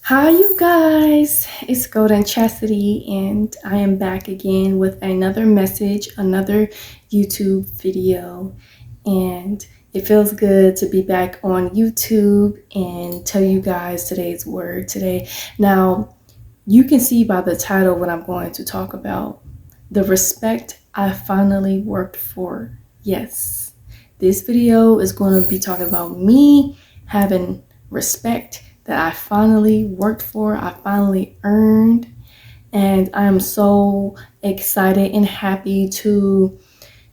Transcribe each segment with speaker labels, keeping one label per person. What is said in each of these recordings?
Speaker 1: Hi, you guys. It's Golden Chastity, and I am back again with another message, another YouTube video. And it feels good to be back on YouTube and tell you guys today's word today. Now, you can see by the title what I'm going to talk about: the respect I finally worked for. Yes, this video is going to be talking about me having respect that I finally worked for, I finally earned. And I'm so excited and happy to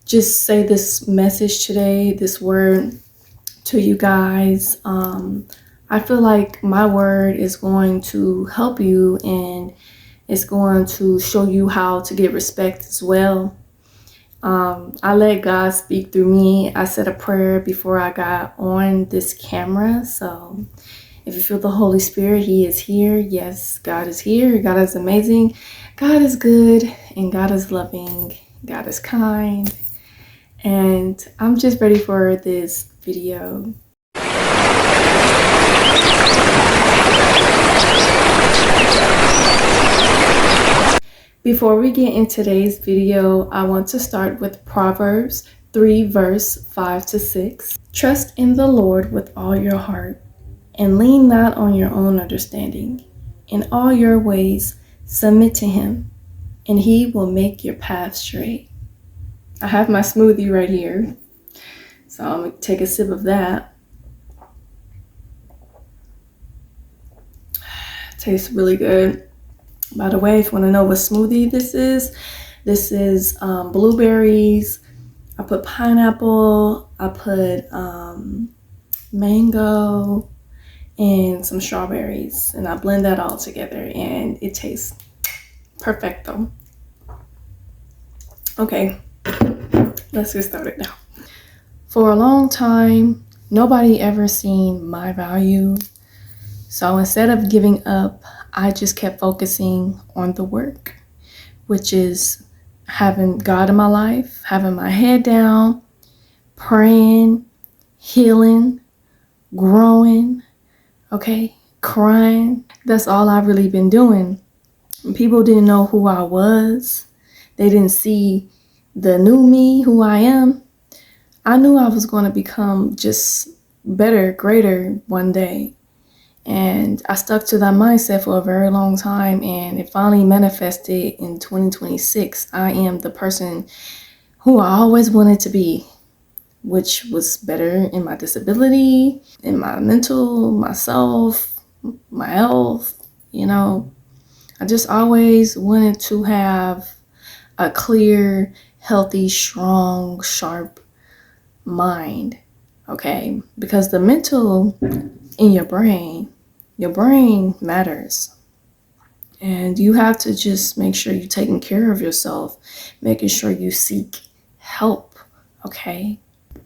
Speaker 1: just say this message today, this word to you guys. I feel like my word is going to help you and it's going to show you how to get respect as well. I let God speak through me. I said a prayer before I got on this camera. So if you feel the Holy Spirit, He is here. Yes, God is here. God is amazing. God is good. And God is loving. God is kind. And I'm just ready for this video. Before we get in today's video, I want to start with Proverbs 3 verse 5 to 6. Trust in the Lord with all your heart and lean not on your own understanding. In all your ways, submit to Him, and He will make your path straight. I have my smoothie right here, so I'm going to take a sip of that. Tastes really good. By the way, if you want to know what smoothie this is blueberries. I put pineapple, I put mango, and some strawberries, and I blend that all together, and it tastes perfecto. Okay, let's get started now. For a long time, nobody ever seen my value. So instead of giving up, I just kept focusing on the work, which is having God in my life, having my head down, praying, healing, growing, okay, crying. That's all I've really been doing. People didn't know who I was. They didn't see the new me, who I am. I knew I was going to become just better, greater one day. And I stuck to that mindset for a very long time, and it finally manifested in 2026. I am the person who I always wanted to be, which was better in my disability, in my mental, myself, my health. I just always wanted to have a clear, healthy, strong, sharp mind, okay? Because the mental in your brain matters. And you have to just make sure you're taking care of yourself, making sure you seek help, okay?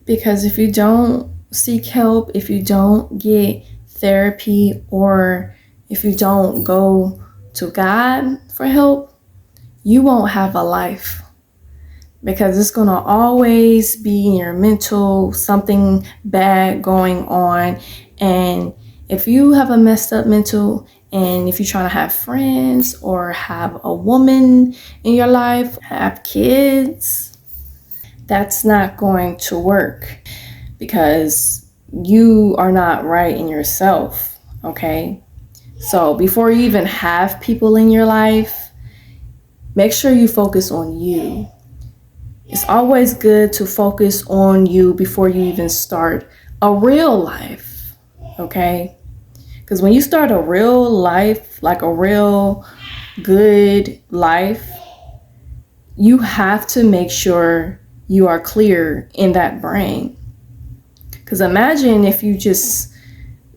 Speaker 1: Because if you don't seek help, if you don't get therapy, or if you don't go to God for help, you won't have a life. Because it's going to always be in your mental, something bad going on. And if you have a messed up mental, and if you're trying to have friends or have a woman in your life, have kids, that's not going to work because you are not right in yourself, okay? So before you even have people in your life, make sure you focus on you. It's always good to focus on you before you even start a real life, okay? Because when you start a real life, like a real good life, you have to make sure you are clear in that brain. Because imagine if you just,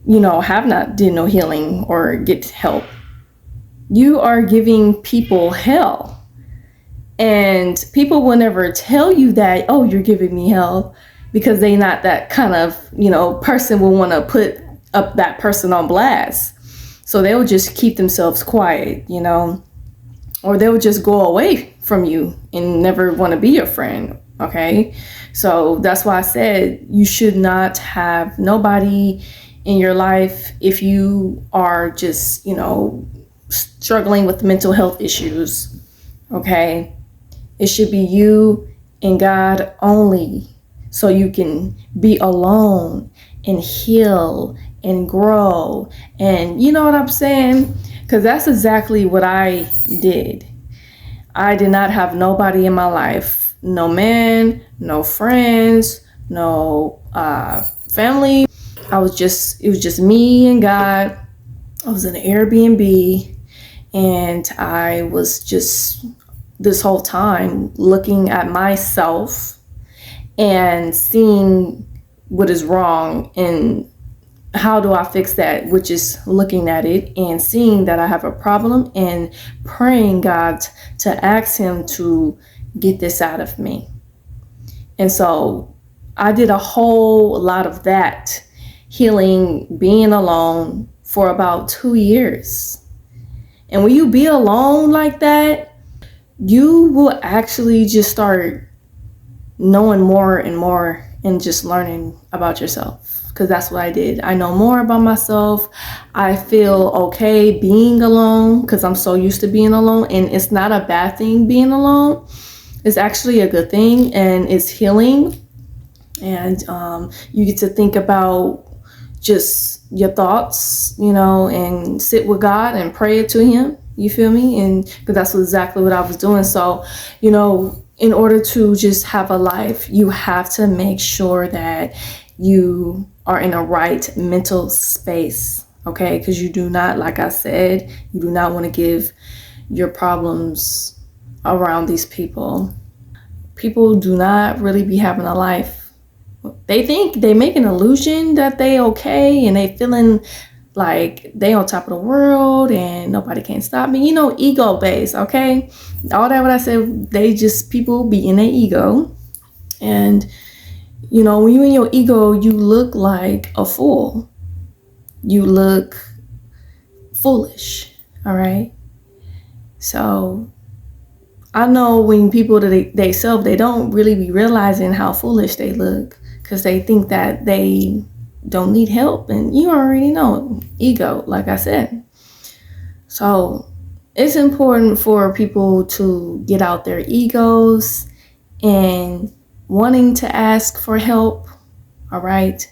Speaker 1: have not did no healing or get help. You are giving people hell. And people will never tell you that, oh, you're giving me hell, because they not that kind of, person will want to put up that person on blast. So they'll just keep themselves quiet, or they'll just go away from you and never want to be your friend, okay? So that's why I said you should not have nobody in your life if you are just, struggling with mental health issues, okay? It should be you and God only, so you can be alone and heal and grow. And you know what I'm saying? Because that's exactly what I did. I did not have nobody in my life. No man, no friends, no family. It was just me and God. I was in an Airbnb, and I was just this whole time looking at myself and seeing what is wrong and how do I fix that, which is looking at it and seeing that I have a problem and praying God to ask him to get this out of me. And so I did a whole lot of that, healing, being alone for about 2 years. And when you be alone like that, you will actually just start knowing more and more and just learning about yourself. Because that's what I did. I know more about myself. I feel okay being alone because I'm so used to being alone. And it's not a bad thing being alone. It's actually a good thing, and it's healing. And you get to think about just your thoughts, and sit with God and pray it to him. You feel me? And because that's exactly what I was doing. So, in order to just have a life, you have to make sure that you are in a right mental space, okay? Because you do not, like I said, you do not want to give your problems around these people. People do not really be having a life. They think they make an illusion that they okay and they feeling like they on top of the world and nobody can stop me. Ego based, okay? All that what I said, people be in their ego. And, when you in your ego, you look like a fool. You look foolish, all right? So I know when people they self, they don't really be realizing how foolish they look because they think that they don't need help. And you already know, ego, like I said. So it's important for people to get out their egos and wanting to ask for help, all right?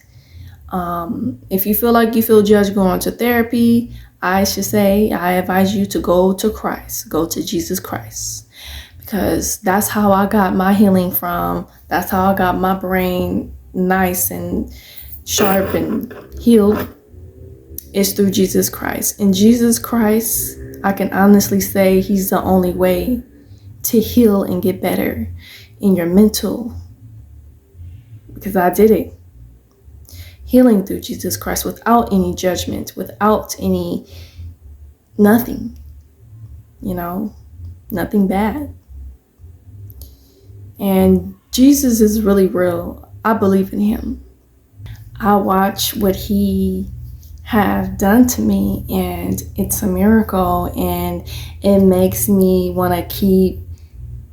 Speaker 1: If you feel like you feel judged going to therapy, I advise you to go to Christ, go to Jesus Christ. Because that's how I got my healing from. That's how I got my brain nice and sharp and healed, is through Jesus Christ. And Jesus Christ, I can honestly say he's the only way to heal and get better in your mental. Because I did it. Healing through Jesus Christ without any judgment, without nothing, nothing bad. And Jesus is really real. I believe in him. I watch what he have done to me, and it's a miracle, and it makes me want to keep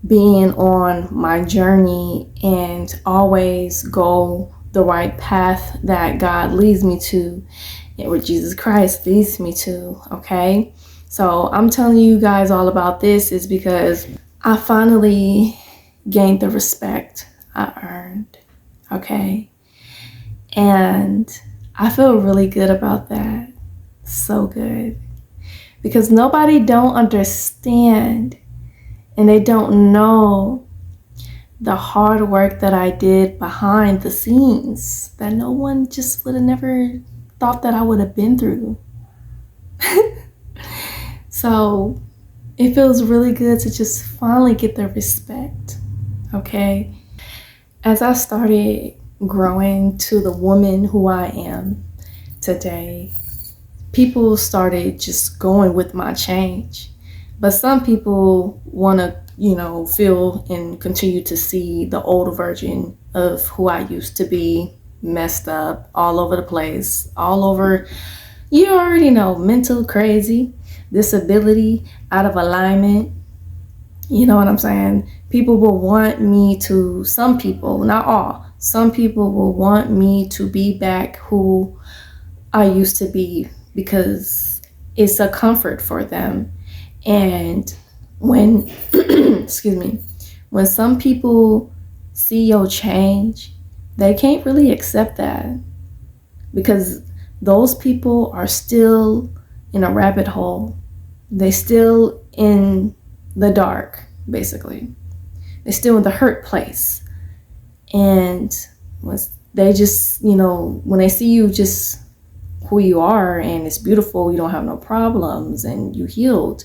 Speaker 1: being on my journey and always go the right path that God leads me to, and what Jesus Christ leads me to, okay? So I'm telling you guys all about this is because I finally gained the respect I earned, okay? And I feel really good about that. So good. Because nobody don't understand and they don't know the hard work that I did behind the scenes that no one just would have never thought that I would have been through. So it feels really good to just finally get the respect, okay? As I started growing to the woman who I am today, people started just going with my change. But some people want to, feel and continue to see the old version of who I used to be, messed up, all over the place, all over, you already know, mental crazy, disability, out of alignment. You know what I'm saying? People will want me to, some people, not all, some people will want me to be back who I used to be, because it's a comfort for them. And when, excuse me, when some people see your change, they can't really accept that, because those people are still in a rabbit hole. They still in the dark, basically. They're still in the hurt place. And once they just, when they see you just who you are and it's beautiful, you don't have no problems and you healed,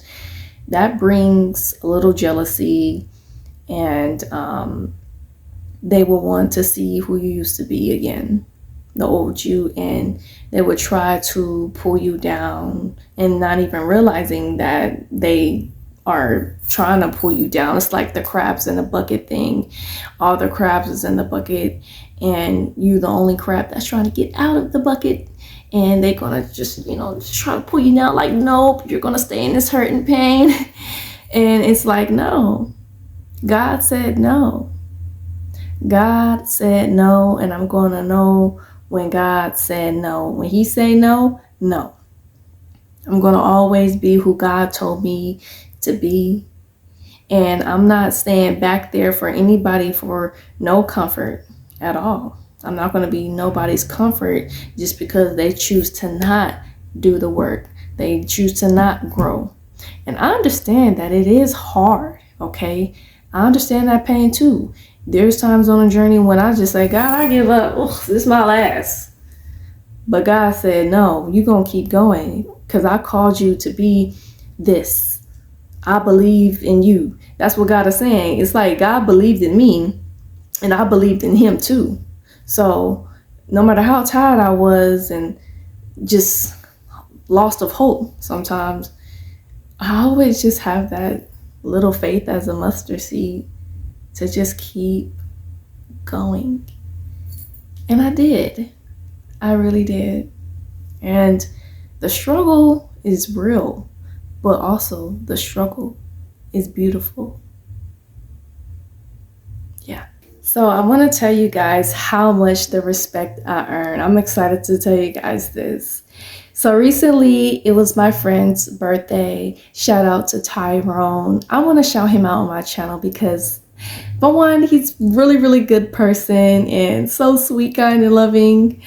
Speaker 1: that brings a little jealousy, and they will want to see who you used to be again, the old you, and they would try to pull you down and not even realizing that they are trying to pull you down. It's like the crabs in the bucket thing. All the crabs is in the bucket and you the only crab that's trying to get out of the bucket, and they're gonna just try to pull you down, like, nope, you're gonna stay in this hurt and pain. And it's like, no, God said no. God said no, and I'm going to know when God said no. When he say no, no. I'm going to always be who God told me to be. And I'm not staying back there for anybody for no comfort at all. I'm not going to be nobody's comfort just because they choose to not do the work. They choose to not grow. And I understand that it is hard, okay? I understand that pain too. There's times on a journey when I just say, God, I give up. This is my last. But God said, no, you're going to keep going because I called you to be this. I believe in you. That's what God is saying. It's like God believed in me and I believed in him too. So no matter how tired I was and just lost of hope sometimes, I always just have that little faith as a mustard seed to just keep going. And I did. I really did. And the struggle is real, but also the struggle is beautiful. Yeah. So I want to tell you guys how much the respect I earn. I'm excited to tell you guys this. So recently, it was my friend's birthday. Shout out to Tyrone. I want to shout him out on my channel because, for one, he's really, really good person and so sweet, kind, and loving.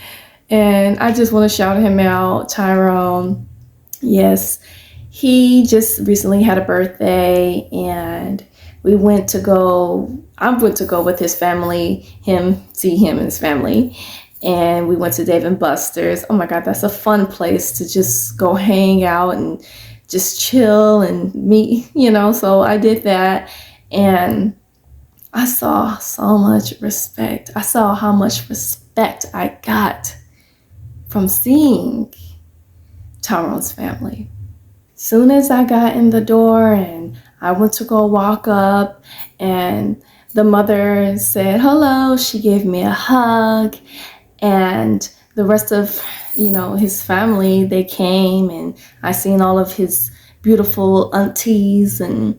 Speaker 1: And I just want to shout him out, Tyrone. Yes, he just recently had a birthday, and I went to go with his family, see him and his family. And we went to Dave and Buster's. Oh my God, that's a fun place to just go hang out and just chill and meet, So I did that, and I saw so much respect. I saw how much respect I got from seeing Tyrone's family. Soon as I got in the door and I went to go walk up, and the mother said hello, she gave me a hug, and the rest of his family, they came, and I seen all of his beautiful aunties and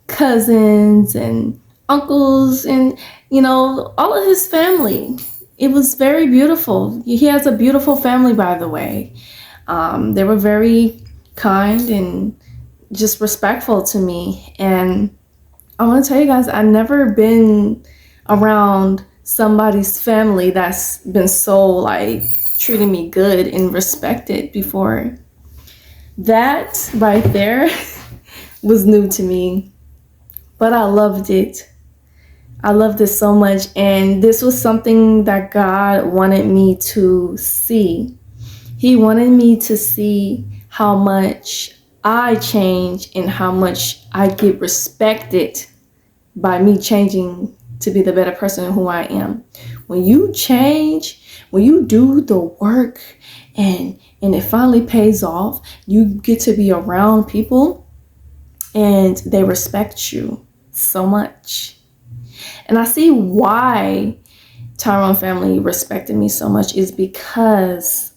Speaker 1: cousins and uncles and all of his family. It was very beautiful. He has a beautiful family, by the way. They were very kind and just respectful to me. And I want to tell you guys, I've never been around somebody's family that's been so treating me good and respected before. That right there was new to me, but I loved it. I loved it so much, and this was something that God wanted me to see. He wanted me to see how much I change and how much I get respected by me changing to be the better person who I am. When you change, when you do the work and it finally pays off, you get to be around people and they respect you so much. And I see why Tyrone family respected me so much is because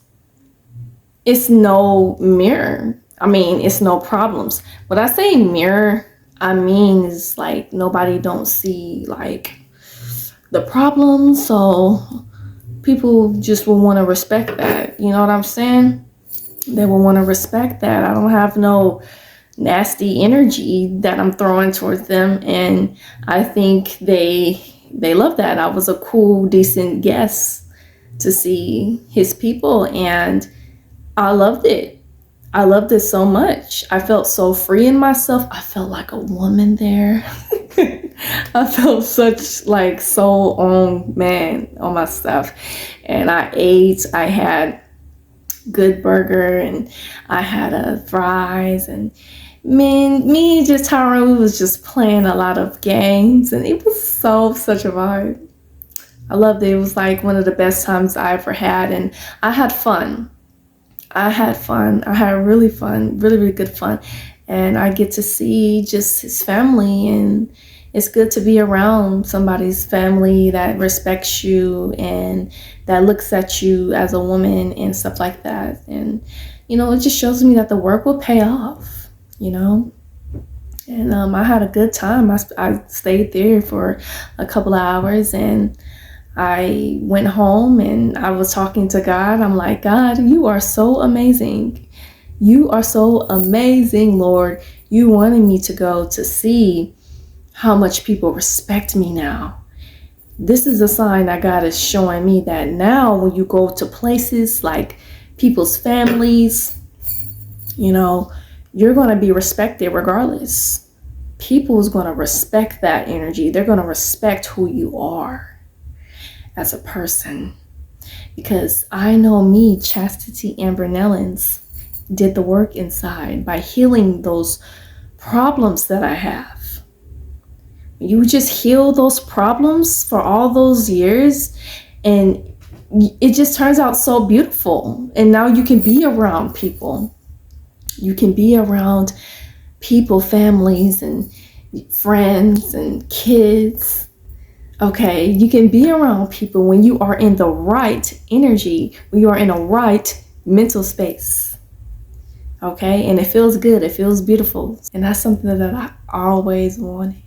Speaker 1: it's no mirror. I mean, it's no problems. When I say mirror, I mean is nobody don't see the problems. So people just will want to respect that. You know what I'm saying? They will want to respect that. I don't have no nasty energy that I'm throwing towards them, and I think they love that. I was a cool, decent guest to see his people, and I loved it. I loved it so much. I felt so free in myself. I felt like a woman there. I felt such like so on man on my stuff. And I ate. I had good burger and I had fries and me just Tyrone, we was just playing a lot of games and it was such a vibe. I loved it. It was like one of the best times I ever had, and I had fun. I had fun. I had really fun, really, really good fun. And I get to see just his family, and it's good to be around somebody's family that respects you and that looks at you as a woman and stuff like that. And, it just shows me that the work will pay off, you know? And I had a good time. I stayed there for a couple of hours, and I went home and I was talking to God. I'm like, God, you are so amazing. You are so amazing, Lord. You wanted me to go to see how much people respect me now. This is a sign that God is showing me that now when you go to places like people's families, you're going to be respected regardless. People is going to respect that energy. They're going to respect who you are as a person, because I know me, Chastity Amber Nellens, did the work inside by healing those problems that I have. You just heal those problems for all those years, and it just turns out so beautiful. And now you can be around people. You can be around people, families, and friends, and kids. Okay, you can be around people when you are in the right energy, when you are in a right mental space. Okay, and it feels good, it feels beautiful. And that's something that I always wanted.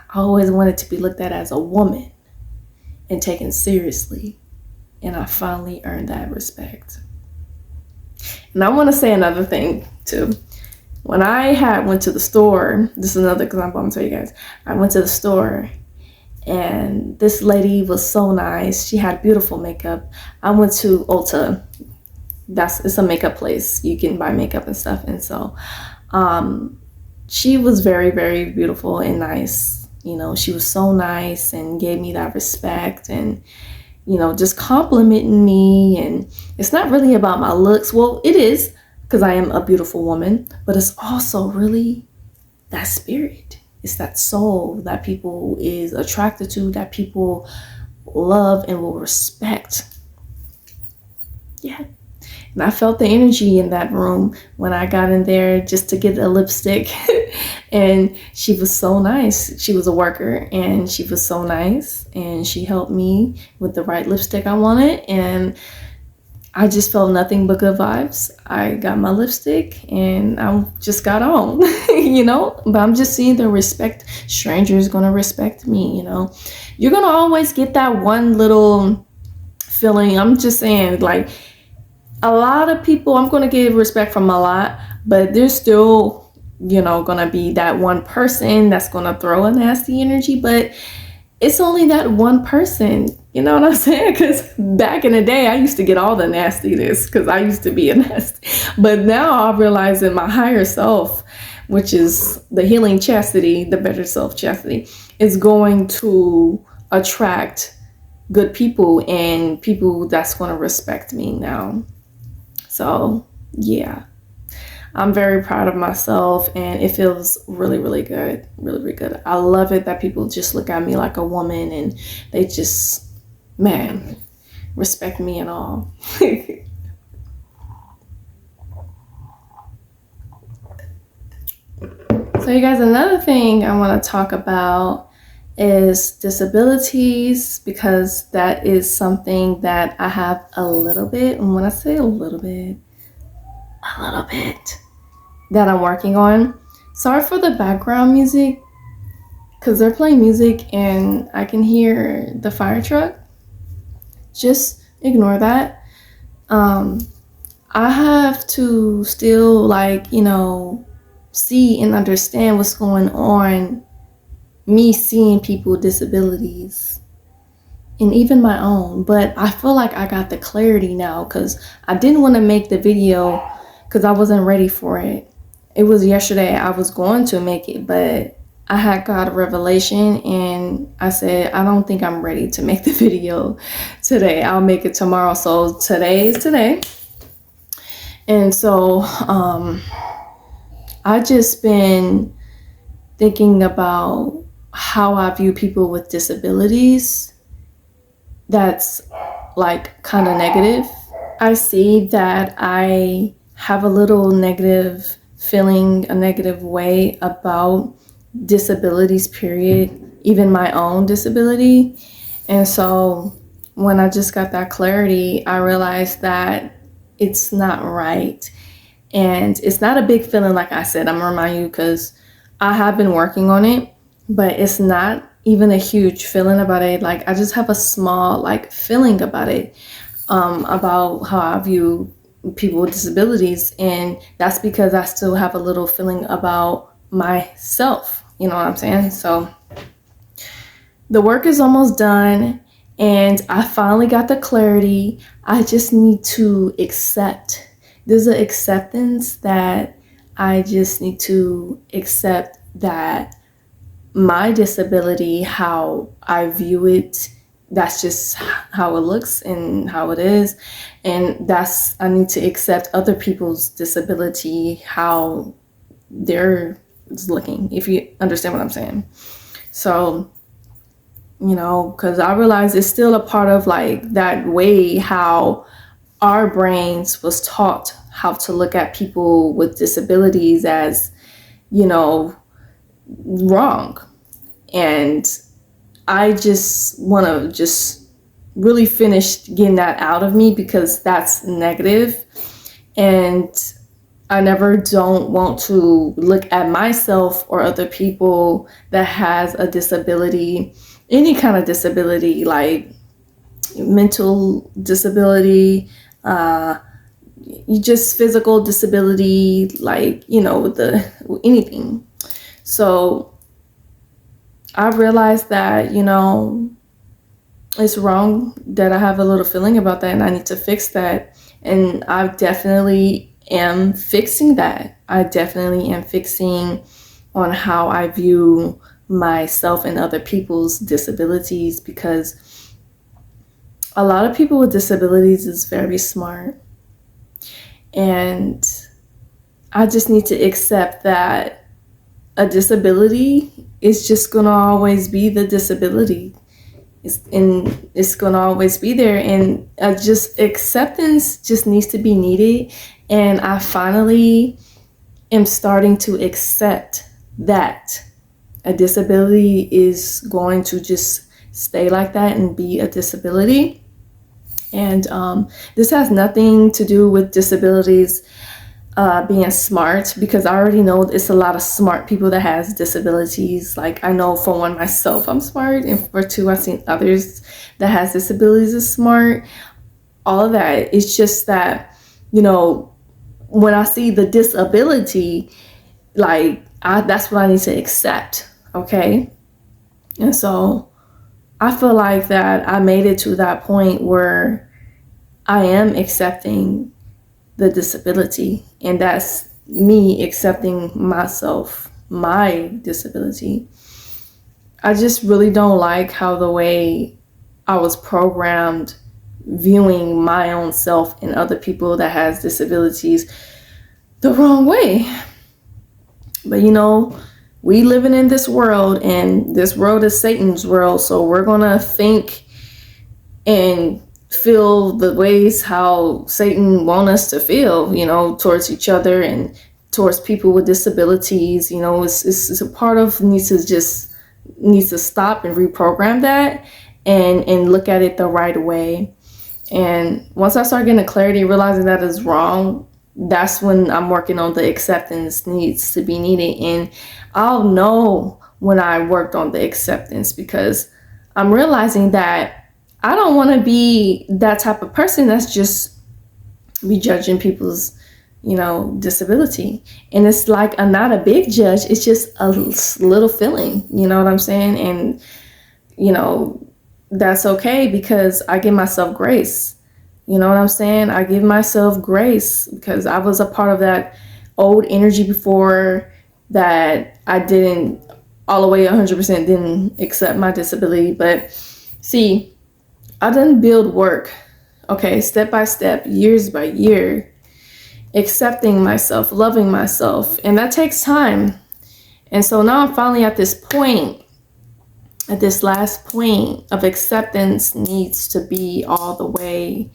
Speaker 1: I always wanted to be looked at as a woman and taken seriously. And I finally earned that respect. And I want to say another thing too. When I went to the store, this is another example I'm going to tell you guys. I went to the store, and this lady was so nice. She had beautiful makeup. I went to Ulta. It's a makeup place. You can buy makeup and stuff. And so she was very, very beautiful and nice. She was so nice and gave me that respect and, just complimenting me. And it's not really about my looks. Well, it is, because I am a beautiful woman, but it's also really that spirit. It's that soul that people is attracted to, that people love and will respect. Yeah. And I felt the energy in that room when I got in there just to get a lipstick. And she was so nice. She was a worker, and she was so nice. And she helped me with the right lipstick I wanted. And I just felt nothing but good vibes. I got my lipstick and I just got on, but I'm just seeing the respect. Strangers gonna respect me, You're gonna always get that one little feeling. I'm just saying, like, a lot of people, I'm gonna give respect from a lot, but there's still, gonna be that one person that's gonna throw a nasty energy, but it's only that one person. You know what I'm saying? Because back in the day, I used to get all the nastiness because I used to be a nasty. But now I realize in my higher self, which is the healing chastity, the better self chastity, is going to attract good people and people that's going to respect me now. So, yeah. I'm very proud of myself, and it feels really, really good. Really, really good. I love it that people just look at me like a woman and they just, man, respect me and all. So you guys, another thing I want to talk about is disabilities, because that is something that I have a little bit. And when I say a little bit that I'm working on. Sorry for the background music, because they're playing music and I can hear the fire truck. just ignore that. um I have to still, like, see and understand what's going on, me seeing people with disabilities and even my own. But I feel like I got the clarity now, because I didn't want to make the video because I wasn't ready for it. It was yesterday I was going to make it, but I had got a revelation and I said, I don't think I'm ready to make the video today. I'll make it tomorrow. So today is today. And so I just been thinking about how I view people with disabilities. That's like kind of negative. I see that I have a little negative feeling, a negative way about disabilities, period, even my own disability. And so when I just got that clarity, I realized that it's not right. And it's not a big feeling, like I said, I'm gonna remind you, because I have been working on it, but it's not even a huge feeling about it. Like, I just have a small, like, feeling about it, about how I view people with disabilities. And that's because I still have a little feeling about myself. You know what I'm saying? So the work is almost done and I finally got the clarity. I just need to accept. There's an acceptance that I just need to accept that my disability, how I view it, that's just how it looks and how it is. And I need to accept other people's disability, how they're looking, if you understand what I'm saying. So, because I realize it's still a part of, like, that way how our brains was taught how to look at people with disabilities as, wrong. And I just want to just really finish getting that out of me, because that's negative. And I never don't want to look at myself or other people that has a disability, any kind of disability, like mental disability, just physical disability, like, anything. So I realized that, it's wrong that I have a little feeling about that and I need to fix that. And I definitely am fixing that. I definitely am fixing on how I view myself and other people's disabilities, because a lot of people with disabilities is very smart. And I just need to accept that a disability is just gonna always be the disability. It's gonna always be there, and just acceptance just needs to be needed. And I finally am starting to accept that a disability is going to just stay like that and be a disability. And this has nothing to do with disabilities being smart, because I already know it's a lot of smart people that has disabilities. Like, I know for one, myself, I'm smart, and for two, I've seen others that has disabilities is smart. All of that. It's just that, when I see the disability, like, that's what I need to accept. Okay. And so I feel like that I made it to that point where I am accepting the disability, and that's me accepting myself, my disability. I just really don't like how the way I was programmed viewing my own self and other people that has disabilities the wrong way. But we living in this world, and this world is Satan's world, so we're gonna think and feel the ways how Satan want us to feel, towards each other and towards people with disabilities. It's a part of needs to stop and reprogram that, and look at it the right way. And once I start getting the clarity, realizing that is wrong, that's when I'm working on the acceptance needs to be needed. And I'll know when I worked on the acceptance, because I'm realizing that I don't want to be that type of person that's just be judging people's, disability. And it's like I'm not a big judge. It's just a little feeling. You know what I'm saying? And you know that's okay because I give myself grace. You know what I'm saying? I give myself grace because I was a part of that old energy before that I didn't all the way 100% didn't accept my disability. But see, I done build work, okay, step by step, years by year, accepting myself, loving myself, and that takes time. And so now I'm finally at this point, at this last point of acceptance needs to be all the way.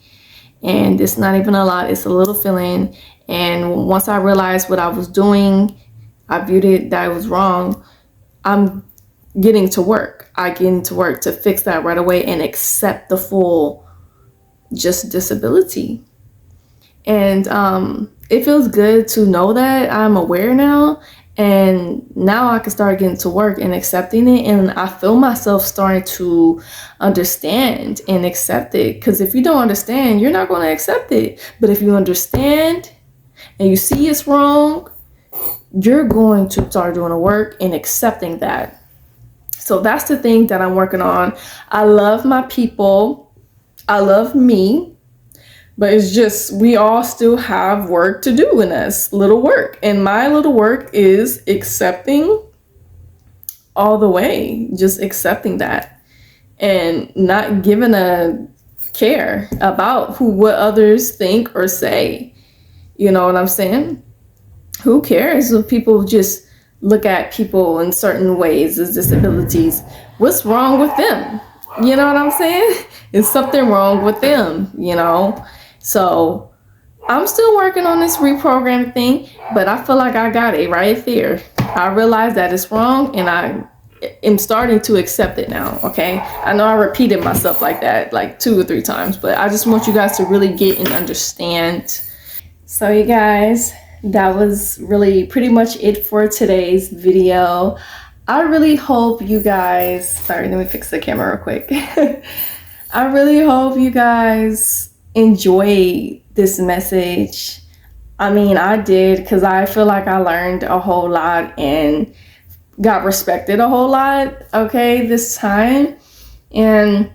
Speaker 1: And it's not even a lot, it's a little feeling. And once I realized what I was doing, I viewed it that it was wrong. I'm getting to work. I get into work to fix that right away and accept the full just disability. And it feels good to know that I'm aware now. And now I can start getting to work and accepting it. And I feel myself starting to understand and accept it. Because if you don't understand, you're not going to accept it. But if you understand and you see it's wrong, you're going to start doing the work and accepting that. So that's the thing that I'm working on. I love my people. I love me. But it's just, we all still have work to do in us, little work. And my little work is accepting all the way, just accepting that and not giving a care about what others think or say. You know what I'm saying? Who cares if people just look at people in certain ways as disabilities? What's wrong with them? You know what I'm saying? Is something wrong with them? So I'm still working on this reprogramming thing, but I feel like I got it right there. I realize that it's wrong and I am starting to accept it now, okay? I know I repeated myself like that like 2 or 3 times, but I just want you guys to really get and understand. So you guys, that was really pretty much it for today's video. I really hope you guys, sorry, let me fix the camera real quick. I really hope you guys enjoy this message. I mean, I did because I feel like I learned a whole lot and got respected a whole lot, okay, this time. And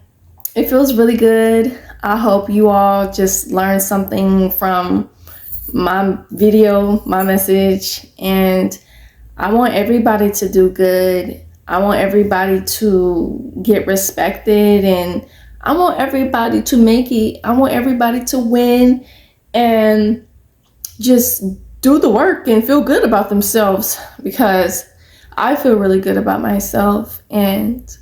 Speaker 1: it feels really good. I hope you all just learned something from my video, my message, and I want everybody to do good. I want everybody to get respected, and I want everybody to make it. I want everybody to win and just do the work and feel good about themselves, because I feel really good about myself and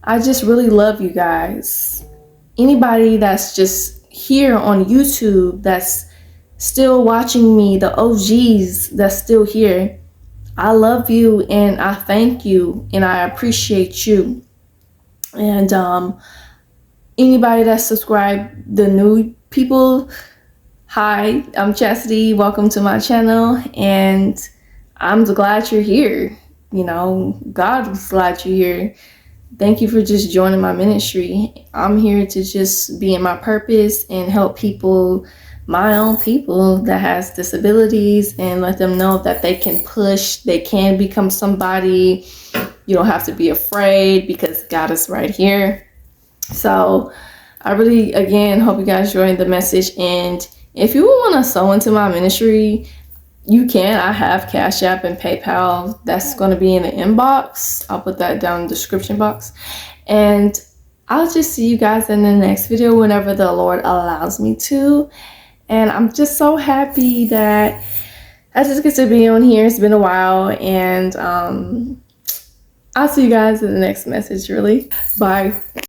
Speaker 1: I just really love you guys. Anybody that's just here on YouTube that's still watching me, the OGs that's still here, I love you and I thank you and I appreciate you. And anybody that's subscribed, the new people, hi, I'm Chastity. Welcome to my channel, and I'm glad you're here. God's glad you're here. Thank you for just joining my ministry. I'm here to just be in my purpose and help people, my own people that has disabilities, and let them know that they can push, they can become somebody. You don't have to be afraid because God is right here. So I really, again, hope you guys enjoyed the message. And if you want to sow into my ministry, you can. I have Cash App and PayPal. That's going to be in the inbox. I'll put that down in the description box. And I'll just see you guys in the next video whenever the Lord allows me to. And I'm just so happy that I just get to be on here. It's been a while. And I'll see you guys in the next message, really. Bye.